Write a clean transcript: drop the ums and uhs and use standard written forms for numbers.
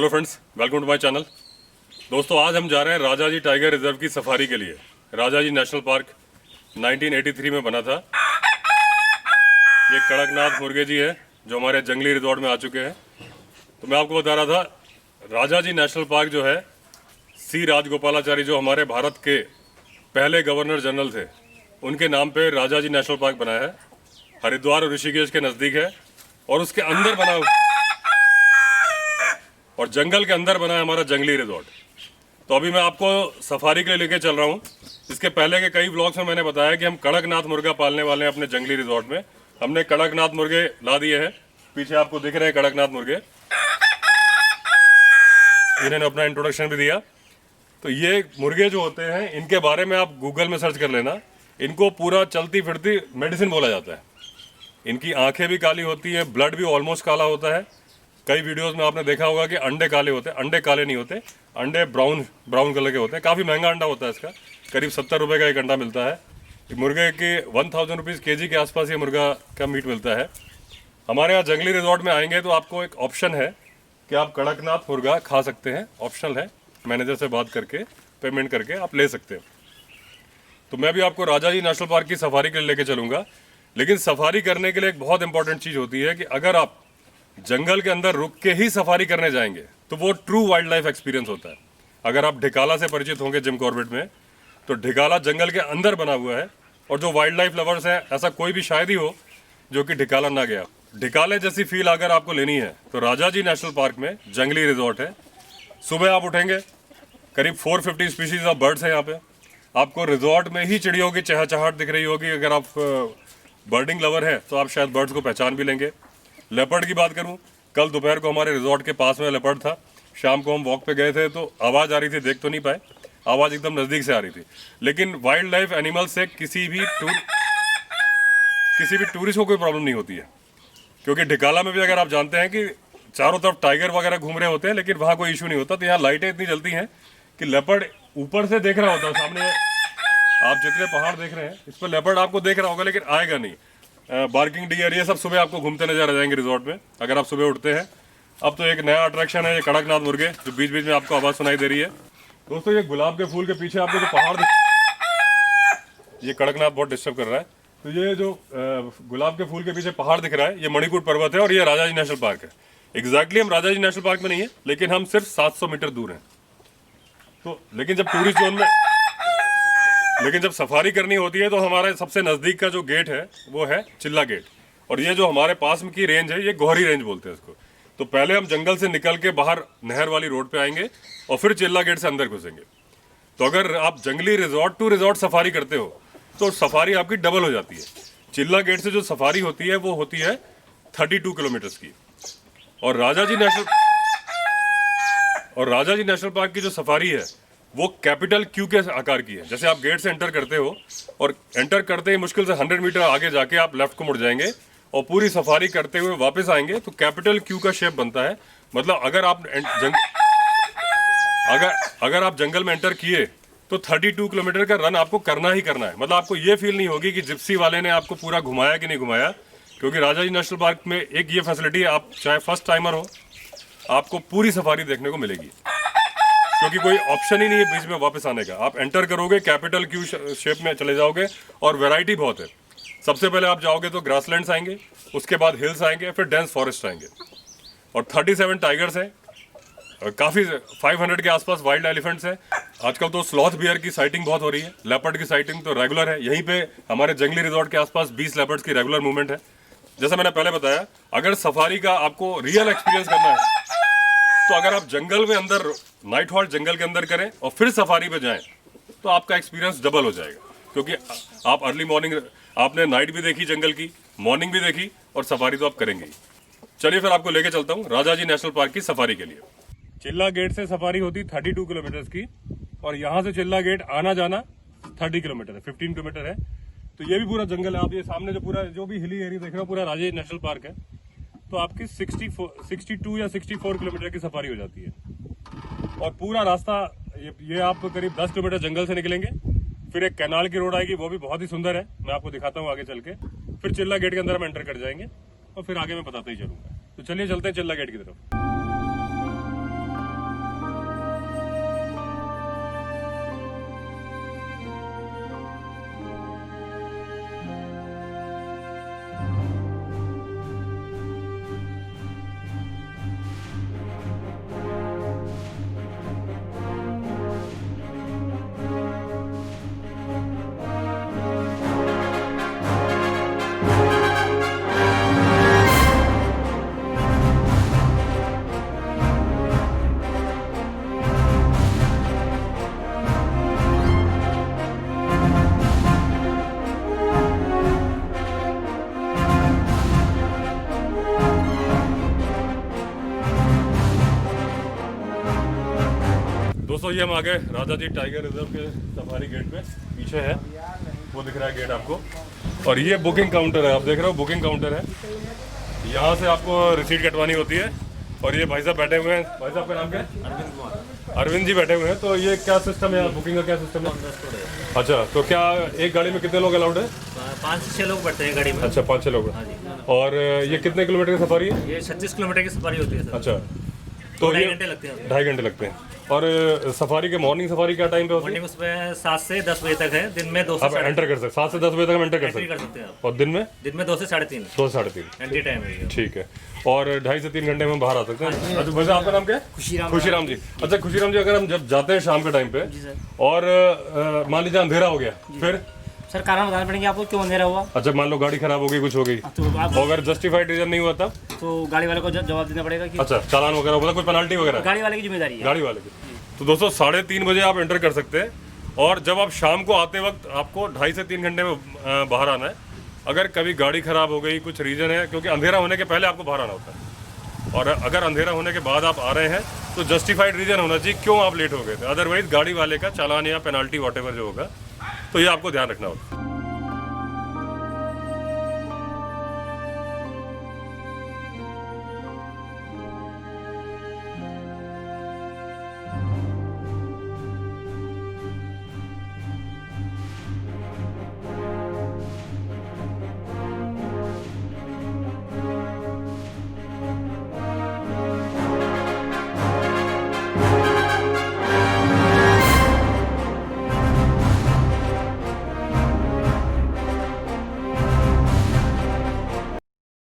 Hello friends, welcome to my channel. दोस्तों, आज हम जा रहे हैं राजाजी टाइगर रिजर्व की सफारी के लिए। राजाजी नेशनल पार्क 1983 में बना था। ये कड़कनाथ मुर्गे जी है जो हमारे जंगली रिजॉर्ट में आ चुके हैं। तो मैं आपको बता रहा था, राजाजी नेशनल पार्क जो है, सी राजगोपालाचारी जो हमारे भारत के पहले गवर्नर जनरल थे, उनके नाम पे राजाजी नेशनल पार्क बनाया है। हरिद्वार और ऋषिकेश के नज़दीक है और उसके अंदर बना और जंगल के अंदर बना है हमारा जंगली रिजॉर्ट। तो अभी मैं आपको सफारी के लिए लेके चल रहा हूँ। इसके पहले के कई व्लॉग्स में मैंने बताया कि हम कड़कनाथ मुर्गा पालने वाले हैं अपने जंगली रिजॉर्ट में। हमने कड़कनाथ मुर्गे ला दिए हैं। पीछे आपको दिख रहे हैं कड़कनाथ मुर्गे। इन्होंने अपना इंट्रोडक्शन भी दिया। तो ये मुर्गे जो होते हैं, इनके बारे में आप गूगल में सर्च कर लेना। इनको पूरा चलती फिरती मेडिसिन बोला जाता है। इनकी आंखें भी काली होती हैं, ब्लड भी ऑलमोस्ट काला होता है। कई वीडियोस में आपने देखा होगा कि अंडे काले होते हैं। अंडे काले नहीं होते, अंडे ब्राउन कलर के होते हैं। काफ़ी महंगा अंडा होता है इसका, करीब 70 रुपये का एक अंडा मिलता है। मुर्गे के 1000 रुपीज़ केजी के आसपास ये मुर्गा का मीट मिलता है। हमारे यहाँ जंगली रिजॉर्ट में आएंगे तो आपको एक ऑप्शन है कि आप कड़कनाथ मुर्गा खा सकते हैं। ऑप्शनल है, मैनेजर से बात करके पेमेंट करके आप ले सकते हैं। तो मैं भी आपको राजाजी नेशनल पार्क की सफारी के लिए लेके चलूँगा। लेकिन सफारी करने के लिए एक बहुत इंपॉर्टेंट चीज़ होती है कि अगर आप जंगल के अंदर रुक के ही सफारी करने जाएंगे तो वो ट्रू वाइल्ड लाइफ एक्सपीरियंस होता है। अगर आप ढिकाला से परिचित होंगे जिम कॉर्बेट में, तो ढिकाला जंगल के अंदर बना हुआ है। और जो वाइल्ड लाइफ लवर्स हैं, ऐसा कोई भी शायद ही हो जो कि ढिकाला ना गया। ढिकाले जैसी फील अगर आपको लेनी है तो राजाजी नेशनल पार्क में जंगली रिजॉर्ट है। सुबह आप उठेंगे, करीब 450 स्पीशीज ऑफ बर्ड्स हैं यहाँ पे। आपको रिजॉर्ट में ही चिड़ियों की चहचहाट दिख रही होगी। अगर आप बर्डिंग लवर हैं तो आप शायद बर्ड्स को पहचान भी लेंगे। लेपर्ड की बात करूं, कल दोपहर को हमारे रिजॉर्ट के पास में लेपर्ड था। शाम को हम वॉक पे गए थे तो आवाज़ आ रही थी, देख तो नहीं पाए, आवाज़ एकदम नज़दीक से आ रही थी। लेकिन वाइल्ड लाइफ एनिमल से किसी भी टूरिस्ट को कोई प्रॉब्लम नहीं होती है, क्योंकि ढिकाला में भी अगर आप जानते हैं कि चारों तरफ टाइगर वगैरह घूम रहे होते हैं, लेकिन वहाँ कोई इशू नहीं होता। तो यहाँ लाइटें इतनी जलती हैं कि लेपर्ड ऊपर से देख रहा होता है। सामने आप जितने पहाड़ देख रहे हैं, इस पर लेपर्ड आपको देख रहा होगा, लेकिन आएगा नहीं। बार्किंग डियर ये सब सुबह आपको घूमते नजर आ जाएंगे रिजॉर्ट में, अगर आप सुबह उठते हैं। अब तो एक नया अट्रैक्शन है ये कड़कनाथ मुर्गे, जो बीच बीच में आपको आवाज़ सुनाई दे रही है। दोस्तों, ये गुलाब के फूल के पीछे आपको जो पहाड़ ये कड़कनाथ बहुत डिस्टर्ब कर रहा है। तो ये जो गुलाब के फूल के पीछे पहाड़ दिख रहा है, ये मणिकूट पर्वत है और ये राजाजी नेशनल पार्क है। एग्जैक्टली हम राजाजी नेशनल पार्क में नहीं है, लेकिन हम सिर्फ 700 मीटर दूर हैं। तो लेकिन जब सफारी करनी होती है तो हमारे सबसे नज़दीक का जो गेट है वो है चिल्ला गेट। और ये जो हमारे पास में की रेंज है, ये गोहरी रेंज बोलते हैं इसको। तो पहले हम जंगल से निकल के बाहर नहर वाली रोड पे आएंगे और फिर चिल्ला गेट से अंदर घुसेंगे। तो अगर आप जंगली रिजॉर्ट टू रिजॉर्ट सफारी करते हो तो सफारी आपकी डबल हो जाती है। चिल्ला गेट से जो सफारी होती है वो होती है 32 किलोमीटर्स की। और राजाजी नेशनल पार्क की जो सफारी है वो कैपिटल क्यू के आकार की है। जैसे आप गेट से एंटर करते हो और एंटर करते ही मुश्किल से 100 मीटर आगे जाके आप लेफ्ट को मुड़ जाएंगे और पूरी सफारी करते हुए वापस आएंगे तो कैपिटल क्यू का शेप बनता है। मतलब अगर आप जंगल में एंटर किए तो 32 किलोमीटर का रन आपको करना ही करना है। मतलब आपको ये फील नहीं होगी कि जिप्सी वाले ने आपको पूरा घुमाया कि नहीं घुमाया, क्योंकि राजाजी नेशनल पार्क में एक ये फैसिलिटी है, आप चाहे फर्स्ट टाइमर हो, आपको पूरी सफारी देखने को मिलेगी, क्योंकि कोई ऑप्शन ही नहीं है बीच में वापस आने का। आप एंटर करोगे, कैपिटल क्यू शेप में चले जाओगे और वैरायटी बहुत है। सबसे पहले आप जाओगे तो ग्रासलैंड्स आएंगे, उसके बाद हिल्स आएंगे, फिर डेंस फॉरेस्ट आएंगे। और 37 टाइगर्स हैं, काफ़ी 500 के आसपास वाइल्ड एलिफेंट्स हैं। आजकल तो स्लॉथ बियर की साइटिंग बहुत हो रही है। लेपर्ड की साइटिंग तो रेगुलर है। यहीं पे हमारे जंगली रिजॉर्ट के आसपास 20 लेपर्ड्स की रेगुलर मूवमेंट है। जैसा मैंने पहले बताया, अगर सफारी का आपको रियल एक्सपीरियंस करना है तो अगर आप जंगल में अंदर नाइट हॉल्ट जंगल के अंदर करें और फिर सफारी पे जाएं तो आपका एक्सपीरियंस डबल हो जाएगा। क्योंकि आप अर्ली मॉर्निंग, आपने नाइट भी देखी जंगल की, मॉर्निंग भी देखी, और सफारी तो आप करेंगे ही। चलिए फिर आपको लेके चलता हूँ राजाजी नेशनल पार्क की सफारी के लिए। चिल्ला गेट से सफारी होती 32 किलोमीटर की, और यहाँ से चिल्ला गेट आना जाना 30 किलोमीटर है, 15 किलोमीटर है। तो ये भी पूरा जंगल है। आप ये सामने जो भी हिली एरिया देख रहे हो, पूरा राजाजी नेशनल पार्क है। तो आपकी 62 या 64 किलोमीटर की सफारी हो जाती है। और पूरा रास्ता ये आप करीब 10 किलोमीटर जंगल से निकलेंगे, फिर एक कैनाल की रोड आएगी, वो भी बहुत ही सुंदर है, मैं आपको दिखाता हूँ आगे चल के। फिर चिल्ला गेट के अंदर हम एंटर कर जाएंगे और फिर आगे मैं बताते ही चलूंगा। तो चलिए चलते हैं चिल्ला गेट की तरफ। दोस्तों ये हम आ गए राजा जी टाइगर रिजर्व के सफारी गेट पे, पीछे है वो दिख रहा है गेट आपको। और ये बुकिंग काउंटर है, आप देख रहे हो बुकिंग काउंटर है। यहाँ से आपको रिसीट कटवानी होती है। और ये भाई साहब बैठे हुए हैं, भाई साहब का नाम क्या है? अरविंद कुमार। अरविंद जी बैठे हुए हैं। तो ये क्या सिस्टम है, बुकिंग का क्या सिस्टम है? अच्छा, तो क्या एक गाड़ी में कितने लोग अलाउड है? 5 से 6 लोग बैठते हैं गाड़ी में। अच्छा, 5-6 लोग। हाँ जी। और ये कितने किलोमीटर की सफारी है? ये 36 किलोमीटर की सफारी होती है सर। अच्छा, तो 2.5 ये घंटे लगते हैं। 2.5 घंटे लगते हैं। और सफारी के मॉर्निंग सफारी क्या टाइम पे होती है? मॉर्निंग उसमें 7 से 10 बजे तक है, दिन में 2 से आप एंटर कर सकते हैं 7 से 10 बजे तक हम एंटर कर एंट्री सकते कर सकते हैं आप। हैं। और दिन में? दिन में 2 से 3:30 2 से 3:30। एंट्री टाइम है ये। ठीक है। और 2.5 से 3 घंटे में बाहर आ सकते हैं। अच्छा वैसे आपका नाम क्या है? खुशीराम जी। अच्छा खुशीराम जी, अगर हम जब जाते हैं शाम के टाइम पे और मान लीजिए अंधेरा हो गया, फिर सर कारण बताना पड़ेंगे आपको क्यों अंधेरा हुआ। अच्छा मान लो गाड़ी खराब हो गई, कुछ हो गई, तो आप और अगर जस्टिफाइड रीजन नहीं हुआ तब? तो गाड़ी वाले को जवाब देना पड़ेगा कि अच्छा, चालान वगैरह होगा, कोई पेनल्टी वगैरह? गाड़ी वाले की जिम्मेदारी है। गाड़ी वाले की। तो दोस्तों 3:30 बजे आप एंटर कर सकते हैं। और जब आप शाम को आते वक्त आपको 2.5 से 3 घंटे में बाहर आना है। अगर कभी गाड़ी खराब हो गई, कुछ रीजन है, क्योंकि अंधेरा होने के पहले आपको बाहर आना होता है। और अगर अंधेरा होने के बाद आप आ रहे हैं तो जस्टिफाइड रीजन होना चाहिए क्यों आप लेट हो गए थे। अदरवाइज गाड़ी वाले का चालान या पेनल्टी वॉटेवर जो होगा, तो ये आपको ध्यान रखना होगा।